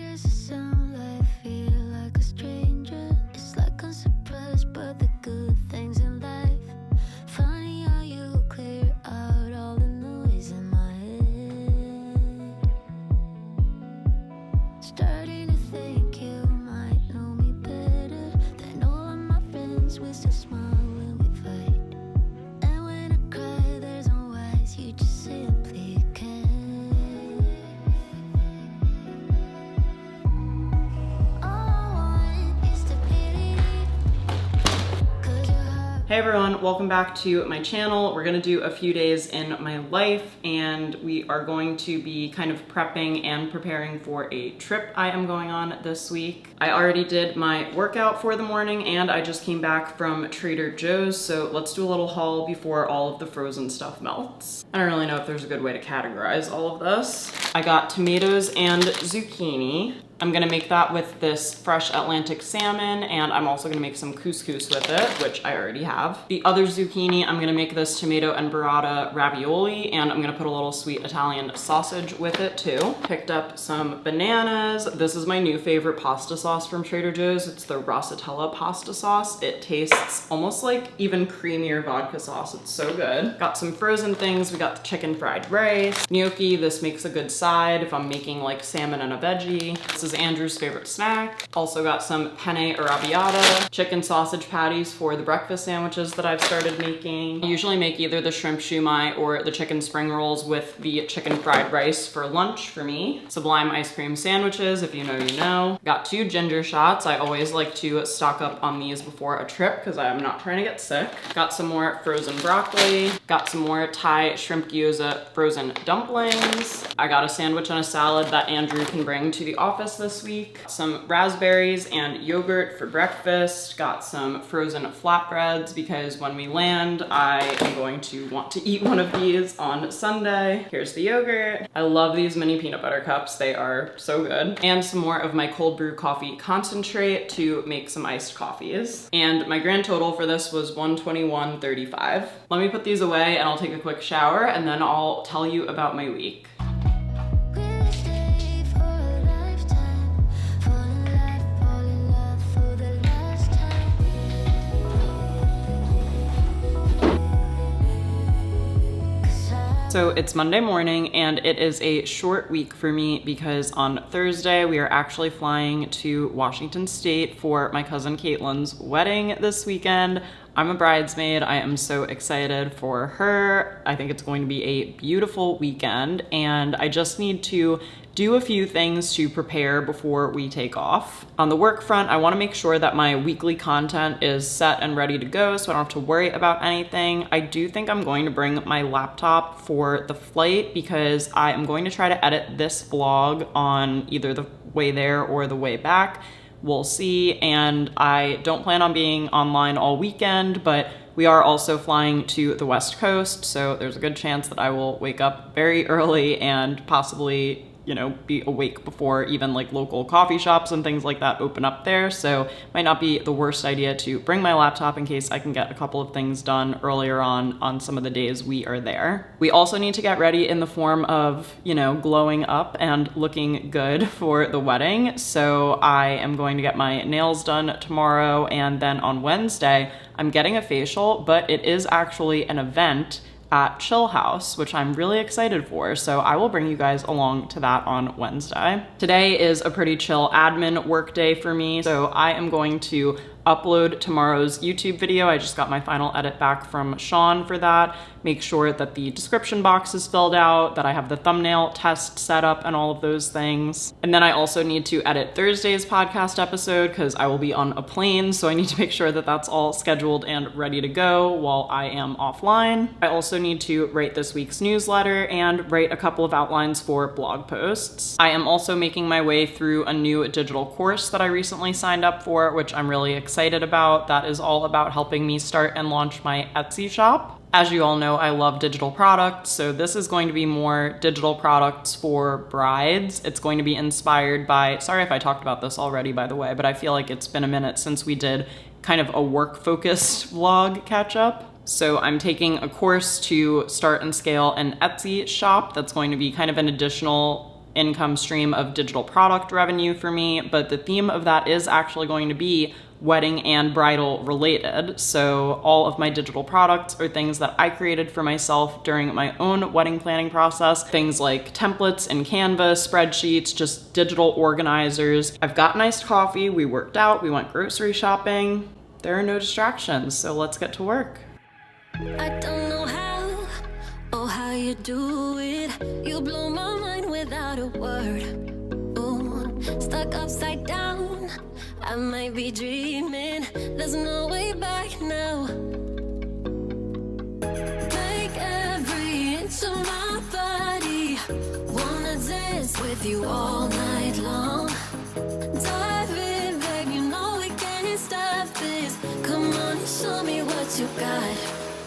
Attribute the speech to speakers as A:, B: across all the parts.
A: does it sound like feel like a stranger? It's like I'm surprised by the good things in life. Funny how you clear out all the noise in my head. Starting to think you might know me better than all of my friends. We still smile when we fight, and when I cry there's no wise, you just simply can't.
B: Hey everyone, welcome back to my channel. We're gonna do a few days in my life, and we are going to be kind of prepping and preparing for a trip I am going on this week. I already did my workout for the morning and I just came back from Trader Joe's, so let's do a little haul before all of the frozen stuff melts. I don't really know if there's a good way to categorize all of this. I got tomatoes and zucchini. I'm gonna make that with this fresh Atlantic salmon, and I'm also gonna make some couscous with it, which I already have. The other zucchini, I'm gonna make this tomato and burrata ravioli, and I'm gonna put a little sweet Italian sausage with it too. Picked up some bananas. This is my new favorite pasta sauce from Trader Joe's. It's the Rossatella pasta sauce. It tastes almost like even creamier vodka sauce. It's so good. Got some frozen things. We got the chicken fried rice. Gnocchi, this makes a good side if I'm making like salmon and a veggie. This is Andrew's favorite snack. Also got some penne arrabbiata, chicken sausage patties for the breakfast sandwiches that I've started making. I usually make either the shrimp shumai or the chicken spring rolls with the chicken fried rice for lunch for me. Sublime ice cream sandwiches, if you know, you know. Got 2 ginger shots. I always like to stock up on these before a trip because I'm not trying to get sick. Got some more frozen broccoli. Got some more Thai shrimp gyoza frozen dumplings. I got a sandwich and a salad that Andrew can bring to the office this week. Some raspberries and yogurt for breakfast. Got some frozen flatbreads because when we land, I am going to want to eat one of these on Sunday. Here's the yogurt. I love these mini peanut butter cups. They are so good. And some more of my cold brew coffee concentrate to make some iced coffees. And my grand total for this was $121.35. Let me put these away and I'll take a quick shower and then I'll tell you about my week. So it's Monday morning and it is a short week for me because on Thursday we are actually flying to Washington State for my cousin Caitlin's wedding this weekend. I'm a bridesmaid. I am so excited for her. I think it's going to be a beautiful weekend and I just need to do a few things to prepare before we take off. On the work front, I want to make sure that my weekly content is set and ready to go so I don't have to worry about anything. I do think I'm going to bring my laptop for the flight because I am going to try to edit this vlog on either the way there or the way back. We'll see, and I don't plan on being online all weekend, but we are also flying to the West Coast, so there's a good chance that I will wake up very early and possibly, you know, be awake before even like local coffee shops and things like that open up there. So might not be the worst idea to bring my laptop in case I can get a couple of things done earlier on some of the days we are there. We also need to get ready in the form of, you know, glowing up and looking good for the wedding. So I am going to get my nails done tomorrow, and then on Wednesday I'm getting a facial, but it is actually an event at Chill House, which I'm really excited for. So I will bring you guys along to that on Wednesday. Today is a pretty chill admin work day for me. So I am going to upload tomorrow's YouTube video. I just got my final edit back from Sean for that. Make sure that the description box is filled out, that I have the thumbnail test set up and all of those things. And then I also need to edit Thursday's podcast episode because I will be on a plane. So I need to make sure that that's all scheduled and ready to go while I am offline. I also need to write this week's newsletter and write a couple of outlines for blog posts. I am also making my way through a new digital course that I recently signed up for, which I'm really excited about. That is all about helping me start and launch my Etsy shop. As you all know, I love digital products, so this is going to be more digital products for brides. It's going to be inspired by, sorry if I talked about this already, by the way, but I feel like it's been a minute since we did kind of a work-focused vlog catch-up. So I'm taking a course to start and scale an Etsy shop that's going to be kind of an additional income stream of digital product revenue for me, but the theme of that is actually going to be wedding and bridal related. So all of my digital products are things that I created for myself during my own wedding planning process. Things like templates in Canva, spreadsheets, just digital organizers. I've gotten iced coffee, we worked out, we went grocery shopping. There are no distractions, so let's get to work.
A: I don't know how or how you do it. You blow my mind without a word. Ooh, stuck upside down. I might be dreaming. There's no way back now. Take every inch of my body. Wanna dance with you all night long. Dive in, babe. You know we can't stop this. Come on and show me what you got.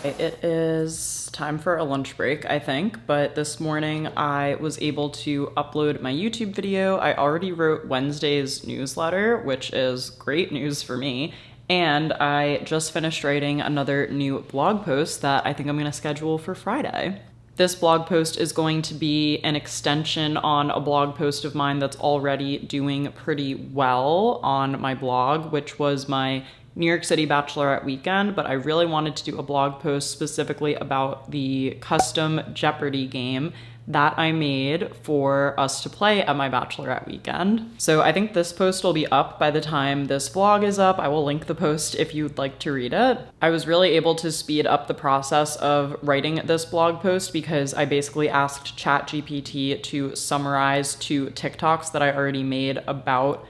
B: It is time for a lunch break, I think, but this morning I was able to upload my YouTube video. I already wrote Wednesday's newsletter, which is great news for me, and I just finished writing another new blog post that I think I'm going to schedule for Friday. This blog post is going to be an extension on a blog post of mine that's already doing pretty well on my blog, which was my New York City bachelorette weekend, but I really wanted to do a blog post specifically about the custom Jeopardy game that I made for us to play at my bachelorette weekend. So I think this post will be up by the time this vlog is up. I will link the post if you'd like to read it. I was really able to speed up the process of writing this blog post because I basically asked ChatGPT to summarize 2 TikToks that I already made about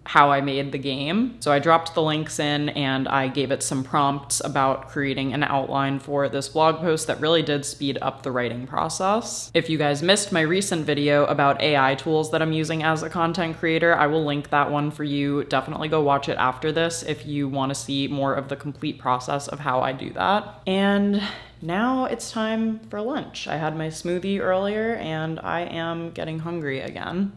B: how I made the game. So I dropped the links in and I gave it some prompts about creating an outline for this blog post that really did speed up the writing process. If you guys missed my recent video about AI tools that I'm using as a content creator, I will link that one for you. Definitely go watch it after this if you want to see more of the complete process of how I do that. And now it's time for lunch. I had my smoothie earlier and I am getting hungry again.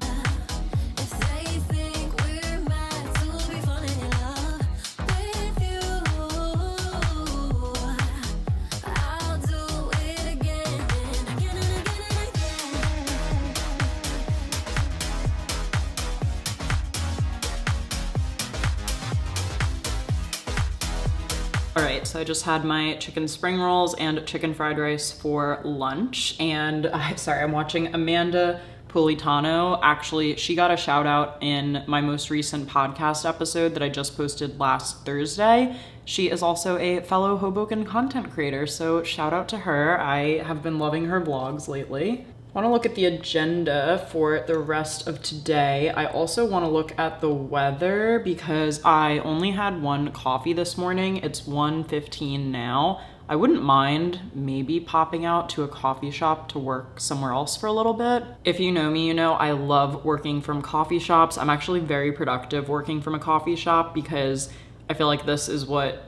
B: All right, so I just had my chicken spring rolls and chicken fried rice for lunch, and I'm watching Amanda Politano. Actually, she got a shout out in my most recent podcast episode that I just posted last Thursday. She is also a fellow Hoboken content creator, so shout out to her. I have been loving her vlogs lately. I want to look at the agenda for the rest of today. I also want to look at the weather because I only had one coffee this morning. It's 1:15 now. I wouldn't mind maybe popping out to a coffee shop to work somewhere else for a little bit. If you know me, you know I love working from coffee shops. I'm actually very productive working from a coffee shop because I feel like this is what,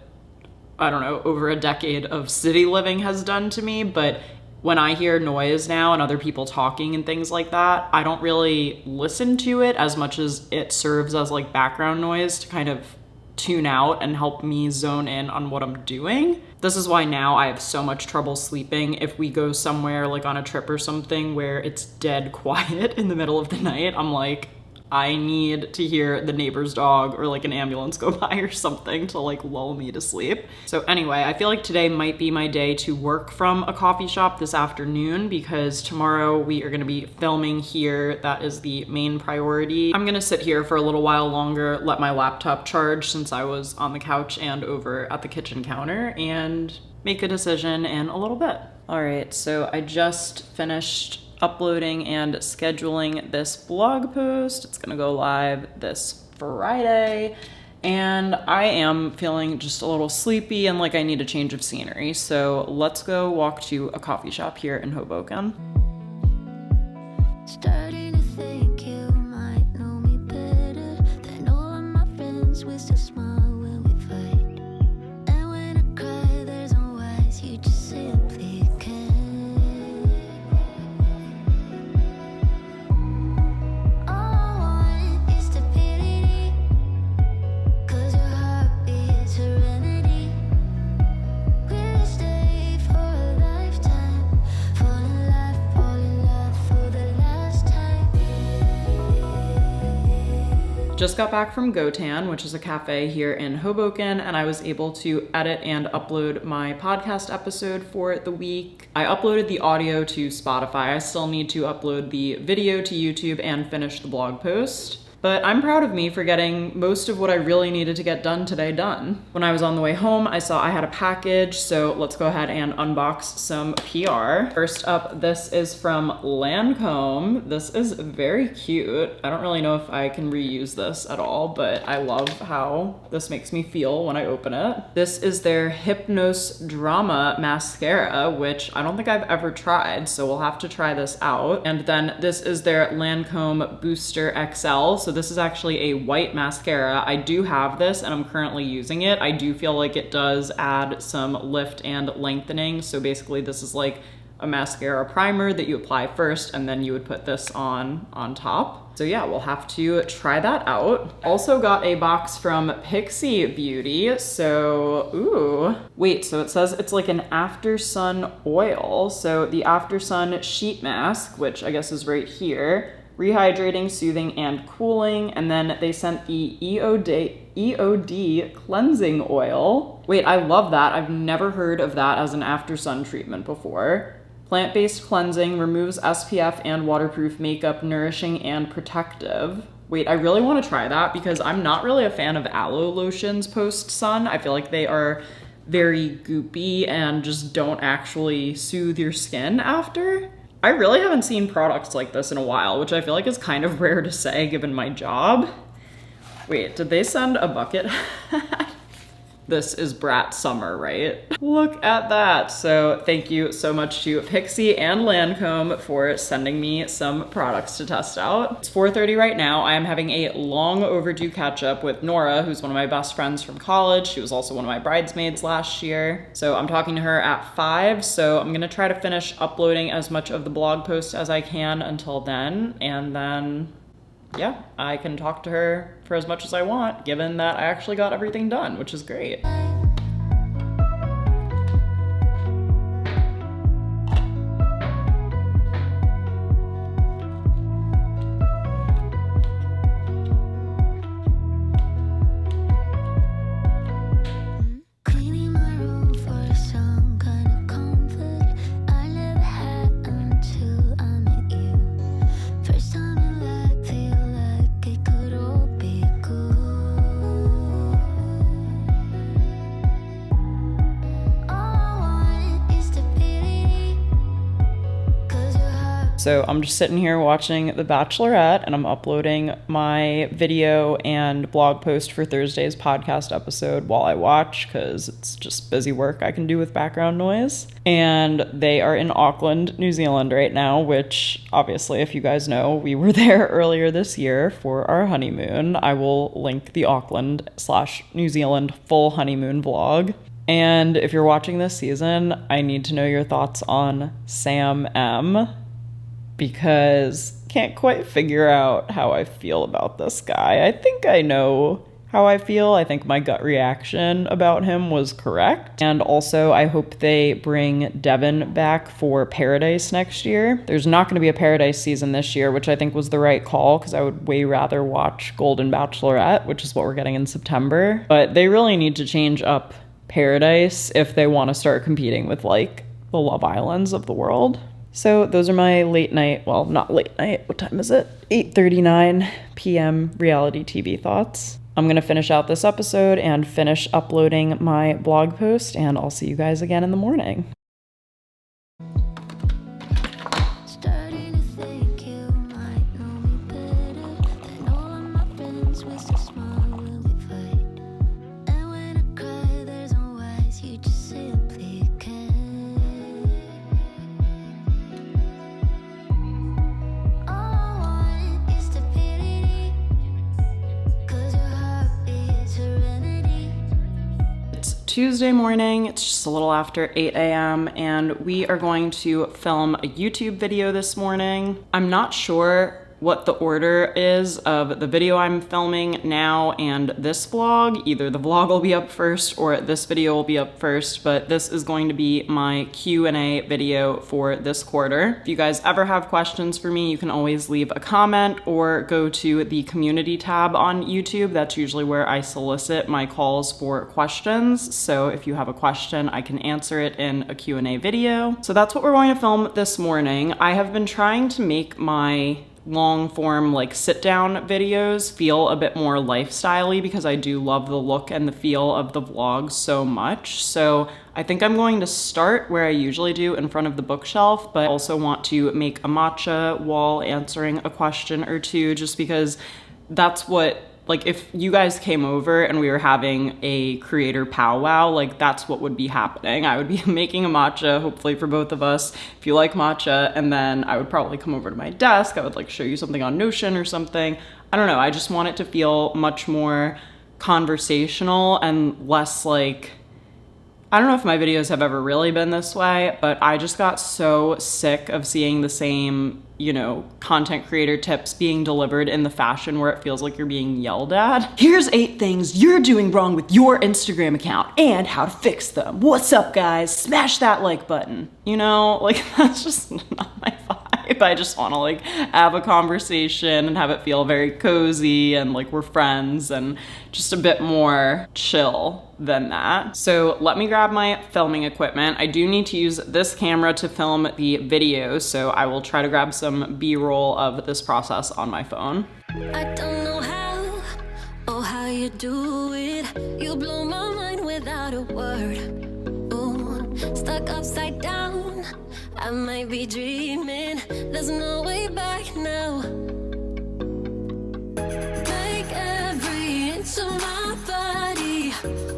B: I don't know, over a decade of city living has done to me, but when I hear noise now and other people talking and things like that, I don't really listen to it as much as it serves as like background noise to kind of tune out and help me zone in on what I'm doing. This is why now I have so much trouble sleeping if we go somewhere like on a trip or something where it's dead quiet in the middle of the night. I'm like, I need to hear the neighbor's dog or like an ambulance go by or something to like lull me to sleep. So anyway, I feel like today might be my day to work from a coffee shop this afternoon because tomorrow we are gonna be filming here. That is the main priority. I'm gonna sit here for a little while longer, let my laptop charge since I was on the couch and over at the kitchen counter, and make a decision in a little bit. All right, so I just finished uploading and scheduling this blog post. It's gonna go live this Friday, and I am feeling just a little sleepy and like I need a change of scenery. So let's go walk to a coffee shop here in Hoboken.
A: Starting to think you might know me better than all of my friends. We still smile when we fight, and when I cry, there's no words. You just simply can't.
B: Just got back from Gotan, which is a cafe here in Hoboken, and I was able to edit and upload my podcast episode for the week. I uploaded the audio to Spotify. I still need to upload the video to YouTube and finish the blog post. But I'm proud of me for getting most of what I really needed to get done today done. When I was on the way home, I saw I had a package, so let's go ahead and unbox some PR. First up, this is from Lancome. This is very cute. I don't really know if I can reuse this at all, but I love how this makes me feel when I open it. This is their Hypnos Drama Mascara, which I don't think I've ever tried, so we'll have to try this out. And then this is their Lancome Booster XL. So this is actually a white mascara. I do have this and I'm currently using it. I do feel like it does add some lift and lengthening. So basically this is like a mascara primer that you apply first and then you would put this on top. So yeah, we'll have to try that out. Also got a box from Pixie Beauty. So, ooh. Wait, so it says it's like an after sun oil. So the after sun sheet mask, which I guess is right here. Rehydrating, soothing, and cooling. And then they sent the EOD cleansing oil. Wait, I love that. I've never heard of that as an after sun treatment before. Plant-based cleansing, removes SPF and waterproof makeup, nourishing and protective. Wait, I really want to try that because I'm not really a fan of aloe lotions post-sun. I feel like they are very goopy and just don't actually soothe your skin after. I really haven't seen products like this in a while, which I feel like is kind of rare to say given my job. Wait, did they send a bucket hat? This is Brat Summer, right? Look at that. So thank you so much to Pixie and Lancome for sending me some products to test out. It's 4:30 right now. I am having a long overdue catch up with Nora, who's one of my best friends from college. She was also one of my bridesmaids last year. So I'm talking to her at 5. So I'm gonna try to finish uploading as much of the blog post as I can until then. And then yeah, I can talk to her for as much as I want, given that I actually got everything done, which is great. So I'm just sitting here watching The Bachelorette and I'm uploading my video and blog post for Thursday's podcast episode while I watch because it's just busy work I can do with background noise. And they are in Auckland, New Zealand right now, which obviously, if you guys know, we were there earlier this year for our honeymoon. I will link the Auckland/New Zealand full honeymoon vlog. And if you're watching this season, I need to know your thoughts on Sam M, because can't quite figure out how I feel about this guy. I think I know how I feel. I think my gut reaction about him was correct. And also, I hope they bring Devin back for Paradise next year. There's not going to be a Paradise season this year, which I think was the right call because I would way rather watch Golden Bachelorette, which is what we're getting in September. But they really need to change up Paradise if they want to start competing with like the Love Islands of the world. So those are my late night, well, not late night, what time is it? 8:39 p.m. reality TV thoughts. I'm going to finish out this episode and finish uploading my blog post, and I'll see you guys again in the morning.
A: Starting to think you might know me better than all of my friends. We're so small when we fight, and when I cry, there's no words. You just simply can't.
B: Tuesday morning, it's just a little after 8 a.m. and we are going to film a YouTube video this morning. I'm not sure what the order is of the video I'm filming now and this vlog. Either the vlog will be up first or this video will be up first, but this is going to be my Q&A video for this quarter. If you guys ever have questions for me, you can always leave a comment or go to the community tab on YouTube. That's usually where I solicit my calls for questions. So if you have a question, I can answer it in a Q&A video. So that's what we're going to film this morning. I have been trying to make my long form like sit down videos feel a bit more lifestyle-y because I do love the look and the feel of the vlog so much. So I think I'm going to start where I usually do, in front of the bookshelf, but I also want to make a matcha while answering a question or two, just because that's what, like, if you guys came over and we were having a creator powwow, like, that's what would be happening. I would be making a matcha, hopefully for both of us, if you like matcha, and then I would probably come over to my desk. I would like show you something on Notion or something. I don't know. I just want it to feel much more conversational and less like, I don't know if my videos have ever really been this way, but I just got so sick of seeing the same, you know, content creator tips being delivered in the fashion where it feels like you're being yelled at. Here's 8 things you're doing wrong with your Instagram account and how to fix them. What's up, guys? Smash that like button. You know, like, that's just not my vibe. I just want to like have a conversation and have it feel very cozy and like we're friends and just a bit more chill than that. So let me grab my filming equipment. I do need to use this camera to film the video, so I will try to grab some B-roll of this process on my phone.
A: I don't know how or how you do it. You blow my mind without a word. Ooh, stuck upside down. I might be dreaming. There's no way back now. Take every inch of my body.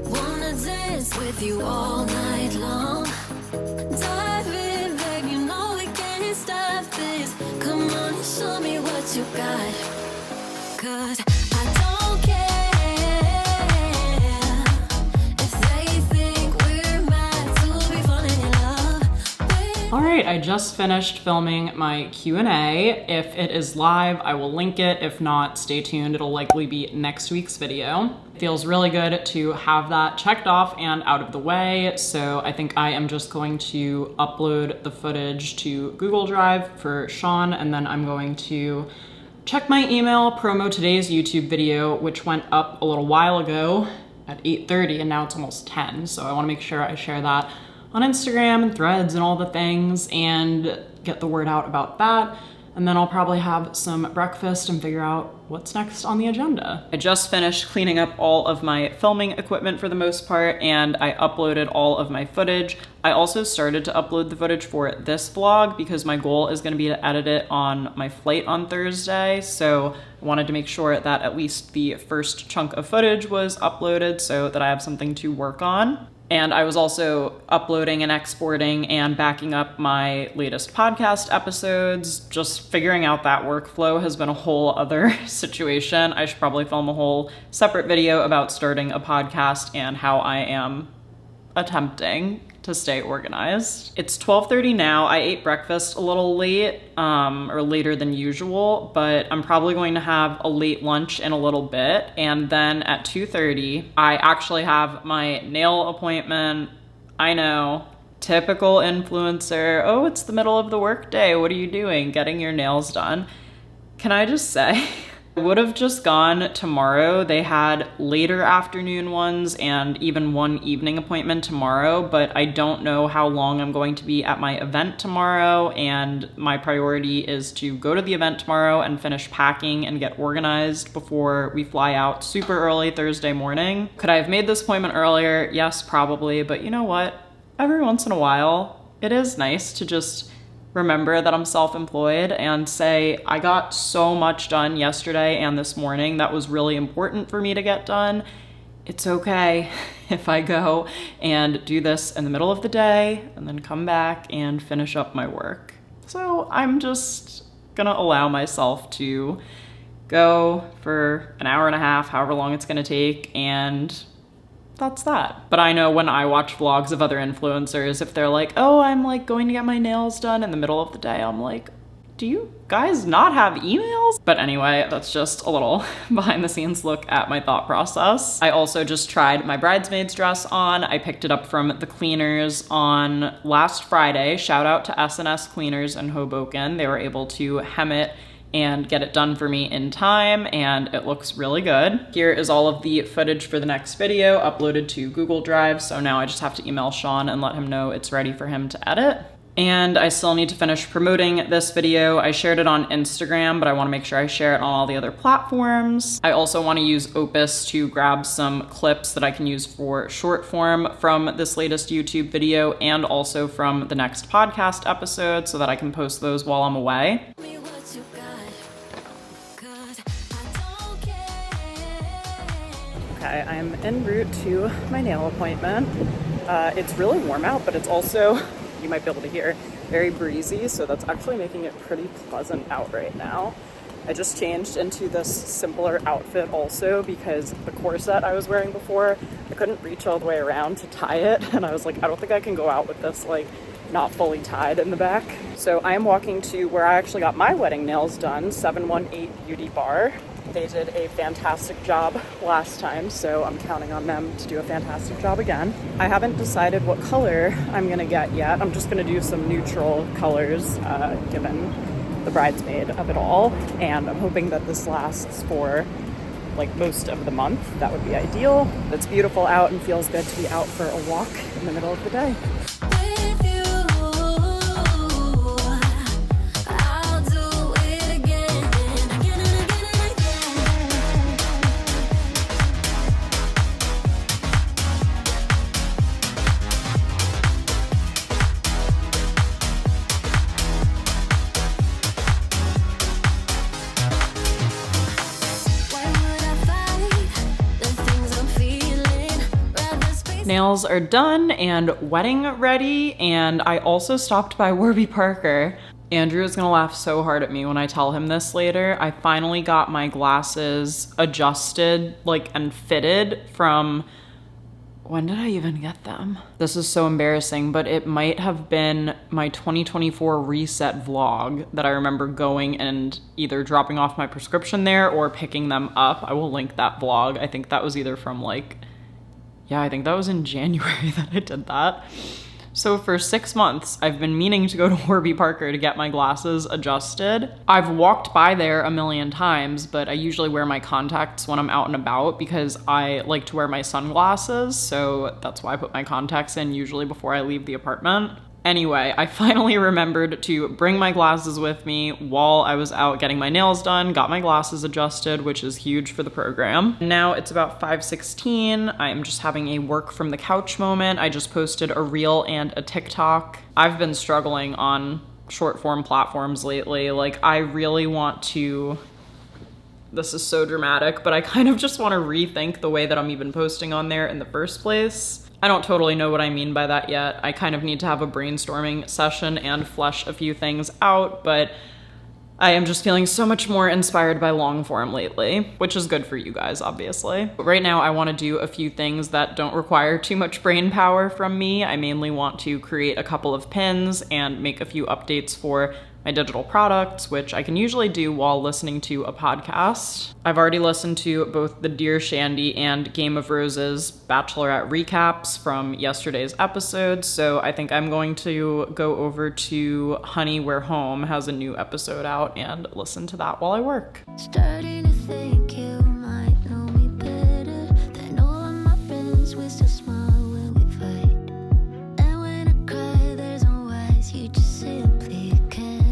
A: Wanna dance with you all night long. Dive in, babe, you know we can't stop this. Come on and show me what you got. 'Cause I don't care if they think we're mad to be falling in love.
B: All right, I just finished filming my Q&A. If it is live, I will link it. If not, stay tuned. It'll likely be next week's video. It feels really good to have that checked off and out of the way. So I think I am just going to upload the footage to Google Drive for Sean, and then I'm going to check my email, promo today's YouTube video, which went up a little while ago at 8:30, and now it's almost 10. So I want to make sure I share that on Instagram and Threads and all the things and get the word out about that. And then I'll probably have some breakfast and figure out what's next on the agenda. I just finished cleaning up all of my filming equipment for the most part, and I uploaded all of my footage. I also started to upload the footage for this vlog because my goal is gonna be to edit it on my flight on Thursday. So I wanted to make sure that at least the first chunk of footage was uploaded so that I have something to work on. And I was also uploading and exporting and backing up my latest podcast episodes. Just figuring out that workflow has been a whole other situation. I should probably film a whole separate video about starting a podcast and how I am attempting to stay organized. It's 12:30 now. I ate breakfast a little late, or later than usual, but I'm probably going to have a late lunch in a little bit. And then at 2:30, I actually have my nail appointment. I know, typical influencer. Oh, it's the middle of the workday. What are you doing? Getting your nails done. Can I just say, I would have just gone tomorrow. They had later afternoon ones and even one evening appointment tomorrow, but I don't know how long I'm going to be at my event tomorrow, and my priority is to go to the event tomorrow and finish packing and get organized before we fly out super early Thursday morning. Could I have made this appointment earlier? Yes, probably, but you know what? Every once in a while, it is nice to just remember that I'm self-employed and say, I got so much done yesterday and this morning that was really important for me to get done. It's okay if I go and do this in the middle of the day and then come back and finish up my work. So I'm just gonna allow myself to go for an hour and a half, however long it's gonna take, and that's that. But I know when I watch vlogs of other influencers, if they're like, oh, I'm like going to get my nails done in the middle of the day, I'm like, do you guys not have emails? But anyway, that's just a little behind the scenes look at my thought process. I also just tried my bridesmaid's dress on. I picked it up from the cleaners on last Friday. Shout out to S&S Cleaners in Hoboken. They were able to hem it and get it done for me in time, and it looks really good. Here is all of the footage for the next video uploaded to Google Drive, so now I just have to email Sean and let him know it's ready for him to edit. And I still need to finish promoting this video. I shared it on Instagram, but I want to make sure I share it on all the other platforms. I also want to use Opus to grab some clips that I can use for short form from this latest YouTube video and also from the next podcast episode so that I can post those while I'm away. Okay, I'm en route to my nail appointment. It's really warm out, but it's also, you might be able to hear, very breezy, so that's actually making it pretty pleasant out right now. I just changed into this simpler outfit also because the corset I was wearing before, I couldn't reach all the way around to tie it, and I was like, I don't think I can go out with this like not fully tied in the back. So I am walking to where I actually got my wedding nails done, 718 Beauty Bar. They did a fantastic job last time, so I'm counting on them to do a fantastic job again. I haven't decided what color I'm gonna get yet. I'm just gonna do some neutral colors, given the bridesmaid of it all, and I'm hoping that this lasts for like most of the month. That would be ideal. It's beautiful out and feels good to be out for a walk in the middle of the day. Nails are done and wedding ready, and I also stopped by Warby Parker. Andrew is gonna laugh so hard at me when I tell him this later. I finally got my glasses adjusted, like, and fitted from, when did I even get them? This is so embarrassing, but it might have been my 2024 reset vlog that I remember going and either dropping off my prescription there or picking them up. I will link that vlog. I think that was either from like, yeah, I think that was in January that I did that. So for 6 months, I've been meaning to go to Warby Parker to get my glasses adjusted. I've walked by there a million times, but I usually wear my contacts when I'm out and about because I like to wear my sunglasses. So that's why I put my contacts in usually before I leave the apartment. Anyway, I finally remembered to bring my glasses with me while I was out getting my nails done, got my glasses adjusted, which is huge for the program. Now it's about 5:16. I'm just having a work from the couch moment. I just posted a reel and a TikTok. I've been struggling on short form platforms lately. Like, I really want to, this is so dramatic, but I kind of just want to rethink the way that I'm even posting on there in the first place. I don't totally know what I mean by that yet. I kind of need to have a brainstorming session and flesh a few things out, but I am just feeling so much more inspired by long form lately, which is good for you guys, obviously. But right now I want to do a few things that don't require too much brain power from me. I mainly want to create a couple of pins and make a few updates for my digital products, which I can usually do while listening to a podcast. I've already listened to both the Dear Shandy and Game of Roses Bachelorette recaps from yesterday's episode, so I think I'm going to go over to Honey, We're Home has a new episode out and listen to that while I work.
A: Starting to think you might know me better than all of my friends. We still smile when we fight, and when I cry, there's no words. You just simply can't.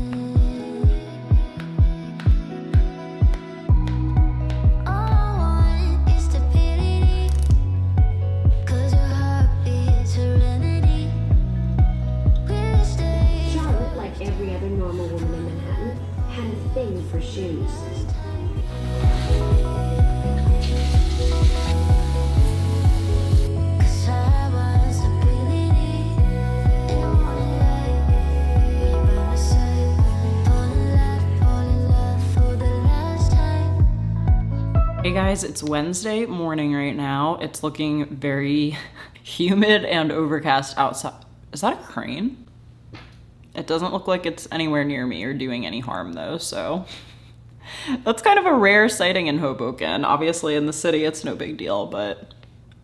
C: Every other normal woman in Manhattan had a thing for shoes.
B: Hey guys, it's Wednesday morning right now. It's looking very humid and overcast outside. Is that a crane? It doesn't look like it's anywhere near me or doing any harm though, so that's kind of a rare sighting in Hoboken. Obviously in the city it's no big deal, but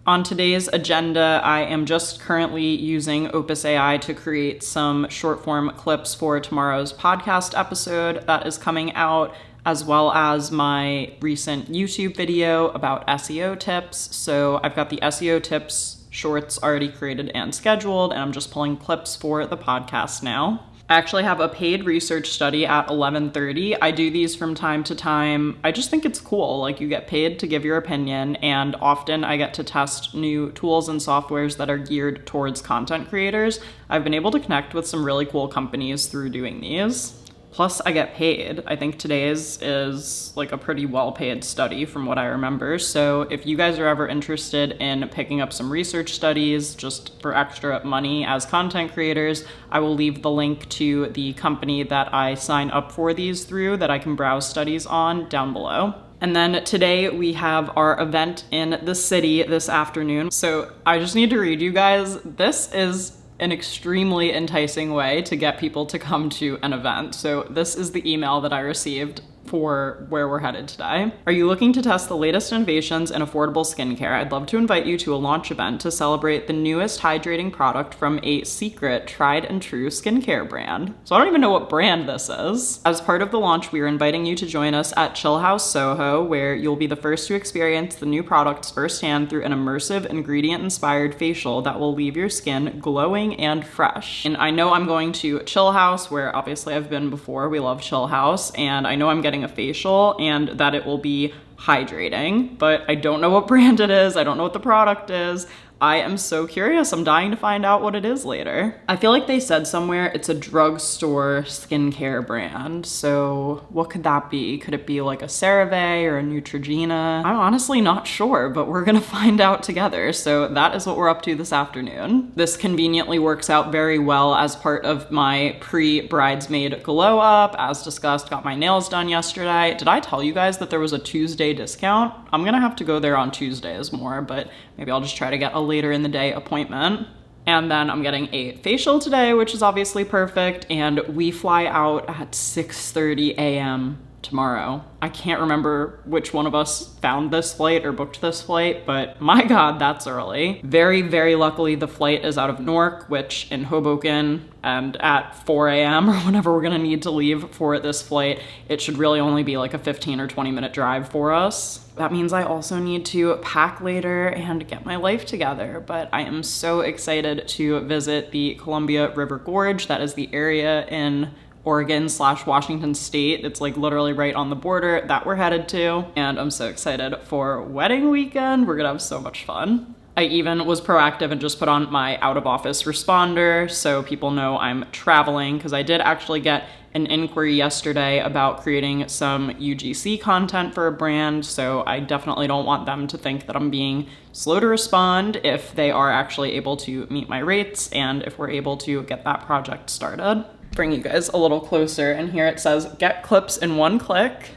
B: on today's agenda, I am just currently using Opus AI to create some short form clips for tomorrow's podcast episode that is coming out, as well as my recent YouTube video about SEO tips. So I've got the SEO tips shorts already created and scheduled, and I'm just pulling clips for the podcast now. I actually have a paid research study at 11:30. I do these from time to time. I just think it's cool. Like, you get paid to give your opinion, and often I get to test new tools and softwares that are geared towards content creators. I've been able to connect with some really cool companies through doing these. Plus, I get paid. I think today's is like a pretty well-paid study from what I remember. So if you guys are ever interested in picking up some research studies just for extra money as content creators, I will leave the link to the company that I sign up for these through that I can browse studies on down below. And then today we have our event in the city this afternoon. So I just need to read you guys. This is an extremely enticing way to get people to come to an event. So this is the email that I received for where we're headed today. Are you looking to test the latest innovations in affordable skincare? I'd love to invite you to a launch event to celebrate the newest hydrating product from a secret, tried and true skincare brand. So I don't even know what brand this is. As part of the launch, we are inviting you to join us at Chill House Soho, where you'll be the first to experience the new products firsthand through an immersive, ingredient-inspired facial that will leave your skin glowing and fresh. And I know I'm going to Chill House, where obviously I've been before. We love Chill House, and I know I'm getting a facial and that it will be hydrating, but I don't know what brand it is. I don't know what the product is. I am so curious. I'm dying to find out what it is later. I feel like they said somewhere it's a drugstore skincare brand. So what could that be? Could it be like a CeraVe or a Neutrogena? I'm honestly not sure, but we're gonna find out together. So that is what we're up to this afternoon. This conveniently works out very well as part of my pre-bridesmaid glow up. As discussed, got my nails done yesterday. Did I tell you guys that there was a Tuesday discount? I'm gonna have to go there on Tuesdays more, but maybe I'll just try to get a later in the day appointment. And then I'm getting a facial today, which is obviously perfect. And we fly out at 6:30 a.m. tomorrow. I can't remember which one of us found this flight or booked this flight, but my God, that's early. Very, very luckily the flight is out of Newark, which in Hoboken, and at 4 a.m. or whenever we're gonna need to leave for this flight, it should really only be like a 15 or 20 minute drive for us. That means I also need to pack later and get my life together, but I am so excited to visit the Columbia River Gorge. That is the area in Oregon/Washington State. It's like literally right on the border that we're headed to. And I'm so excited for wedding weekend. We're gonna have so much fun. I even was proactive and just put on my out of office responder so people know I'm traveling, because I did actually get an inquiry yesterday about creating some UGC content for a brand. So I definitely don't want them to think that I'm being slow to respond if they are actually able to meet my rates and if we're able to get that project started. Bring you guys a little closer, and here it says get clips in one click,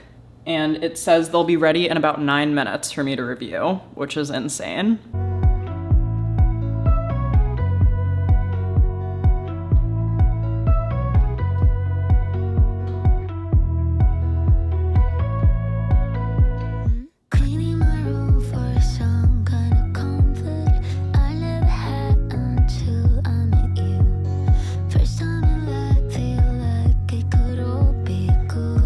B: and it says they'll be ready in about 9 minutes for me to review, which is insane.
A: Cleaning my room for some kind of comfort I never had until I met you. First time in life, feel like it could all be good.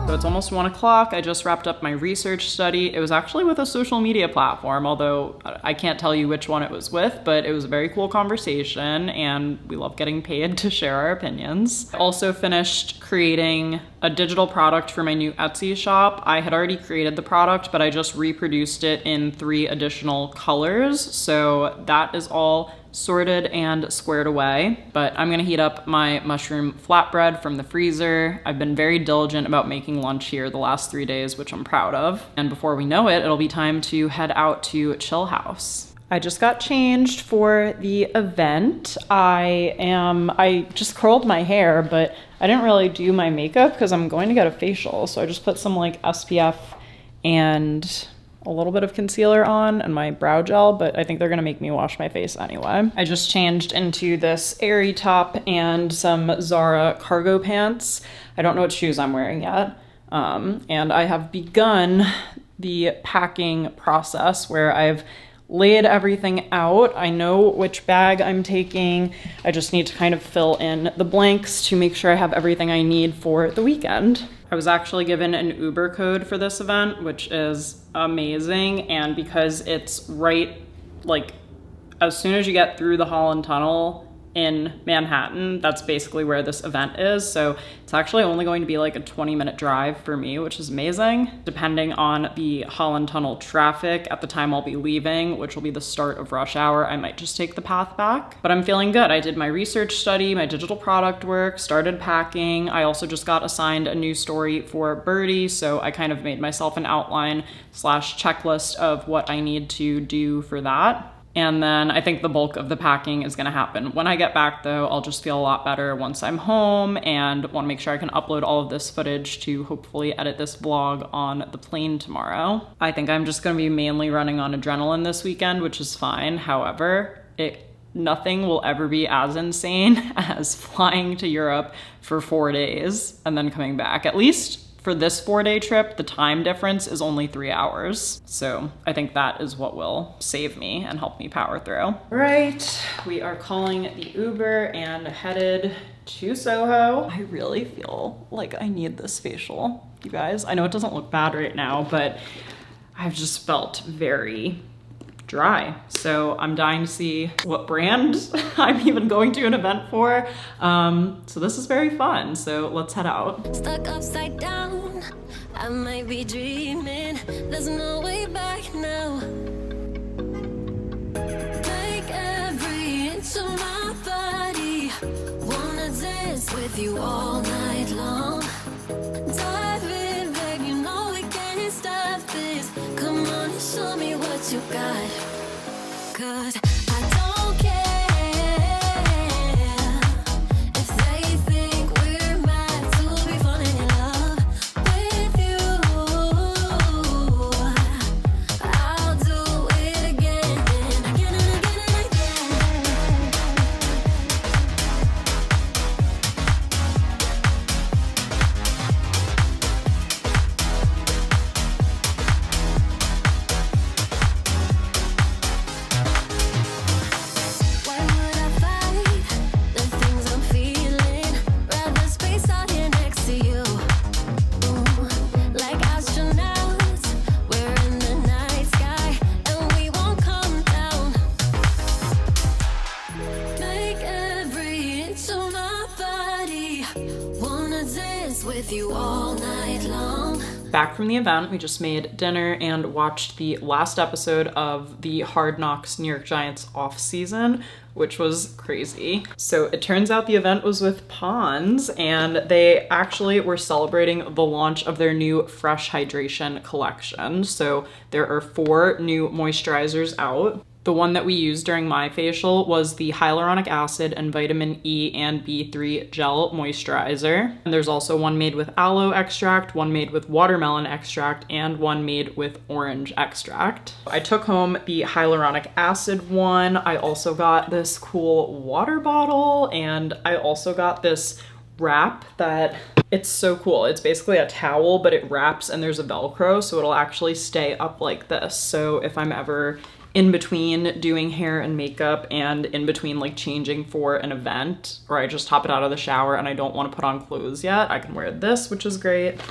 B: So it's almost 1 o'clock. I just wrapped up my research study. It was actually with a social media platform, although I can't tell you which one it was with, but it was a very cool conversation, and we love getting paid to share our opinions. I also finished creating a digital product for my new Etsy shop. I had already created the product, but I just reproduced it in 3 additional colors. So that is all sorted and squared away, but I'm gonna heat up my mushroom flatbread from the freezer. I've been very diligent about making lunch here the last 3 days, which I'm proud of. And before we know it, it'll be time to head out to Chill House. I just got changed for the event. I just curled my hair, but I didn't really do my makeup because I'm going to get a facial. So I just put some like SPF and a little bit of concealer on and my brow gel, but I think they're gonna make me wash my face anyway. I just changed into this airy top and some Zara cargo pants. I don't know what shoes I'm wearing yet. And I have begun the packing process where I've laid everything out. I know which bag I'm taking. I just need to kind of fill in the blanks to make sure I have everything I need for the weekend. I was actually given an Uber code for this event, which is amazing. And because it's right, like, as soon as you get through the Holland Tunnel in Manhattan, that's basically where this event is. So it's actually only going to be like a 20-minute drive for me, which is amazing. Depending on the Holland Tunnel traffic at the time I'll be leaving, which will be the start of rush hour, I might just take the path back. But I'm feeling good. I did my research study, my digital product work, started packing. I also just got assigned a new story for Birdie, so I kind of made myself an outline / checklist of what I need to do for that. And then I think the bulk of the packing is gonna happen when I get back, though. I'll just feel a lot better once I'm home and want to make sure I can upload all of this footage to hopefully edit this vlog on the plane tomorrow. I think I'm just gonna be mainly running on adrenaline this weekend, which is fine. However, nothing will ever be as insane as flying to Europe for 4 days and then coming back. At least for this 4-day trip, the time difference is only 3 hours. So I think that is what will save me and help me power through. Right, we are calling the Uber and headed to Soho. I really feel like I need this facial, you guys. I know it doesn't look bad right now, but I've just felt very dry. So I'm dying to see what brand I'm even going to an event for. So this is very fun. So let's head out.
A: Stuck upside down, I might be dreaming. There's no way back now. Take every inch of my body. Wanna dance with you all night long. Dive in, babe, you know we can't stop this. Come on and show me what you got. 'Cause I don't care if they think we're meant to be falling in love with you. I'll do it again and again and again and again. Why would I fight the things I'm feeling? Rather space out here next to you. Like astronauts, we're in the night sky and we won't come down. Make every inch of my body. Wanna dance with you all night long.
B: Back from the event, we just made dinner and watched the last episode of the Hard Knocks New York Giants off season, which was crazy. So it turns out the event was with Pond's, and they actually were celebrating the launch of their new Fresh Hydration collection. So there are 4 new moisturizers out. The one that we used during my facial was the hyaluronic acid and vitamin E and B3 gel moisturizer. And there's also one made with aloe extract, one made with watermelon extract, and one made with orange extract. I took home the hyaluronic acid one. I also got this cool water bottle, and I also got this wrap that it's so cool. It's basically a towel, but it wraps and there's a Velcro, so it'll actually stay up like this. So if I'm ever in between doing hair and makeup and in between like changing for an event, or I just hop it out of the shower and I don't want to put on clothes yet, I can wear this, which is great.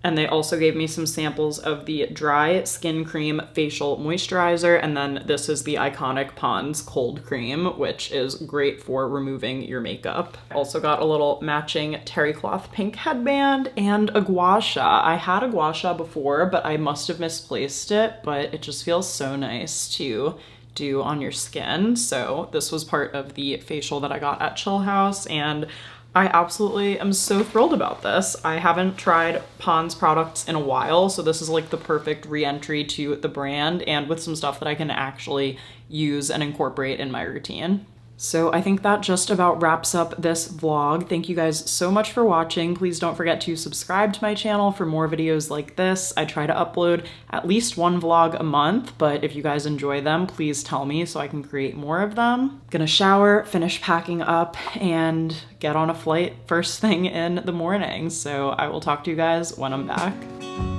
B: And they also gave me some samples of the Dry Skin Cream Facial Moisturizer, and then this is the iconic Pond's Cold Cream, which is great for removing your makeup. Also got a little matching terry cloth pink headband and a gua sha. I had a gua sha before, but I must have misplaced it, but it just feels so nice to do on your skin. So this was part of the facial that I got at Chill House, and I absolutely am so thrilled about this. I haven't tried Pond's products in a while, so this is like the perfect re-entry to the brand and with some stuff that I can actually use and incorporate in my routine. So I think that just about wraps up this vlog. Thank you guys so much for watching. Please don't forget to subscribe to my channel for more videos like this. I try to upload at least one vlog a month, but if you guys enjoy them, please tell me so I can create more of them. Gonna shower, finish packing up, and get on a flight first thing in the morning. So I will talk to you guys when I'm back.